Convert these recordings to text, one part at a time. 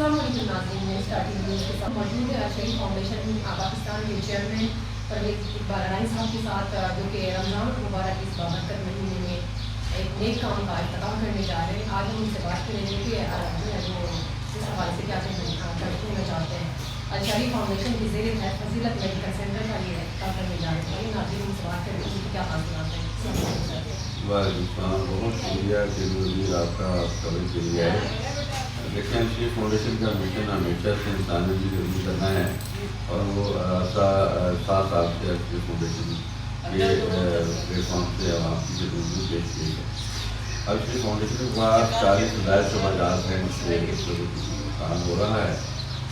السلام علیکم ناظرین، میں اسٹارٹنگ نیوز کے ساتھ موجود ہے شہید فاؤنڈیشن پاکستان کے چیئرمین پرویز اقبال رائن صاحب کے ساتھ، جو کہ رمضان المبارک اس بابرکت مہینے میں ایک نیک کام کا اختتام کرنے جا رہے ہیں۔ آج ہم ان سے بات کریں گے کہ وہ اس حوالے سے کیا کہنا چاہتے ہیں۔ الشریف فاؤنڈیشن کی زیر تحت فضیلت میڈیکل سینٹر کا یہ اختتام کرنے جا رہے ہیں۔ ناظرین ان سے بات کریں گے کہ کیا حاصلات ہیں۔ وعلیکم السلام، بہت شکریہ کہ مجھے آپ کا کوریج کے لیے ہے۔ دیکھیں، الشریف فاؤنڈیشن کا مشن ہمیشہ سے انسانیت کی خدمت کرنا ہے، اور وہ 7 سال سے الشریف فاؤنڈیشن کے پلیٹ فارم سے عوام کی خدمت میں پیش کی ہے۔ الشریف فاؤنڈیشن کے پاس 40 ہدایت شعبہ جات ہیں جس سے کام ہو رہا ہے،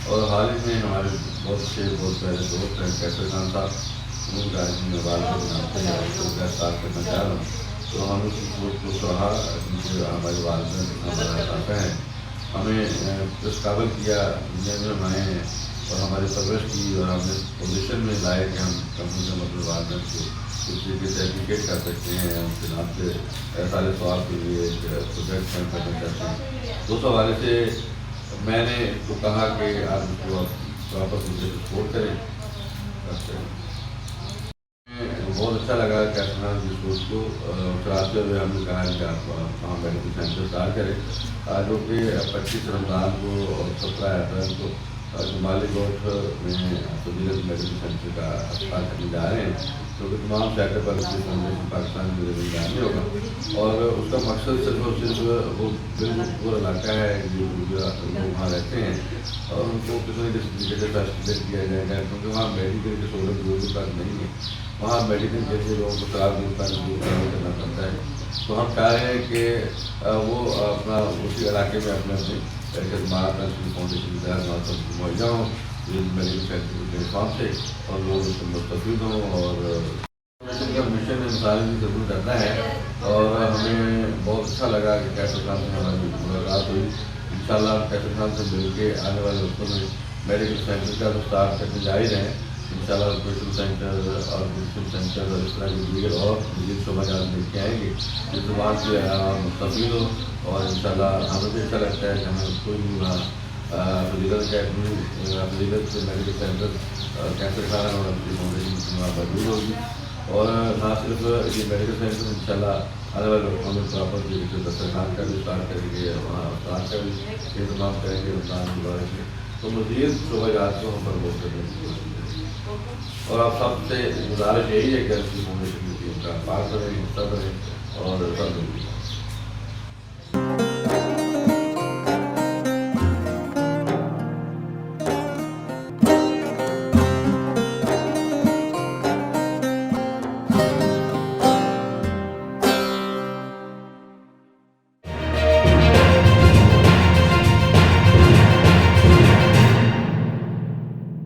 اور حال ہی میں ہمارے بہت پہلے دوست ہیں کیسر خان صاحب، ان کا والد کے نام سے گرفتار کرنا چاہ رہا ہوں، تو ہم اس سوچ کو سراہا کیونکہ ہمارے والدین ہیں، ہمیں اس قابل کیا دنیا میں ہم آئے ہیں اور ہماری پرورش کی، اور ہم نے پوزیشن میں لائے کہ ہم کمپنی کے مطلب والدین کو اس طریقے سے ایپلیکیٹ کر سکتے ہیں، ہم کے نام سے سارے سوال کے لیے ایک پروجیکٹ فنڈ کرنا چاہتے ہیں۔ اس حوالے سے میں نے تو کہا کہ آپ اس کو واپس مجھے سپورٹ کریں۔ بہت اچھا لگا کہ اپنا جس سوچ کو چلاتے ہوئے ہم نے کہا کہ آپ وہاں میڈیکل سینٹر اسٹارٹ کریں، جو کہ 25 رمضان کو اور 17 اپریل کو جمالی کوٹ میں فضیلت میڈیکل سینٹر کا افتتاح کرنے جا رہے ہیں، جو کہ تمام شہر پر فاؤنڈیشن پاکستان میں زمین ہوگا، اور اس کا مقصد صرف اور صرف وہ بالکل وہ علاقہ ہے جو وہاں رہتے ہیں، اور ان کو کسی نہ کسی طریقے سے فیسیلیٹ کیا جائے گا، کیونکہ وہاں میڈیکل کی سہولت لوگوں تک نہیں ہے، وہاں میڈیکل کے لیے لوگوں کو خراب دور کرنا پڑتا ہے۔ تو ہم چاہ رہے ہیں کہ وہ اپنا اسی علاقے میں اپنے خدمات فاؤنڈیشن کے تحت مہیا ہوں میڈیکل سینٹر کے پلیٹ سے، اور لوگ اس سے مستفید ہوں، اور فاؤنڈیشن کا مشن انسانی کی خدمت کرنا ہے، اور ہمیں بہت اچھا لگا کہ کیسر خان سے ہماری ملاقات ہوئی۔ انشاءاللہ کیسر خان سے مل کے آنے والے وقتوں میں میڈیکل سینٹر کا اسٹارٹ کرنے جا ہی رہے ہیں، انشاءاللہ آپریشن سینٹر اور میڈیکل سینٹر اور اس طرح کے دیگر اور مزید شعبہ جات مل کے آئیں گے جس زبان سے مستفید ہو، اور انشاءاللہ ہمیں بھی اچھا لگتا ہے کہ ہمیں کوئی بھی وہاں فضیلت میڈیکل سینٹر کیسر خان اور اپنی فاؤنڈیشن وہاں موجود ہوگی، اور نہ صرف یہ میڈیکل سینٹر انشاءاللہ آنے والے وقتوں میں پراپر طریقے سے دسترخوان کا بھی اسٹارٹ کریں گے، وہاں افطار کا بھی اہتمام کریں گے رمضان المبارک میں، تو مزید شعبہ جات کو ہم پروموٹ کرنے کی کوشش کریں گے، اور آپ سب سے گزارش یہی ہے کہ الشریف فاؤنڈیشن کی ٹیم کا پار کریں، حصہ کریں اور سب مل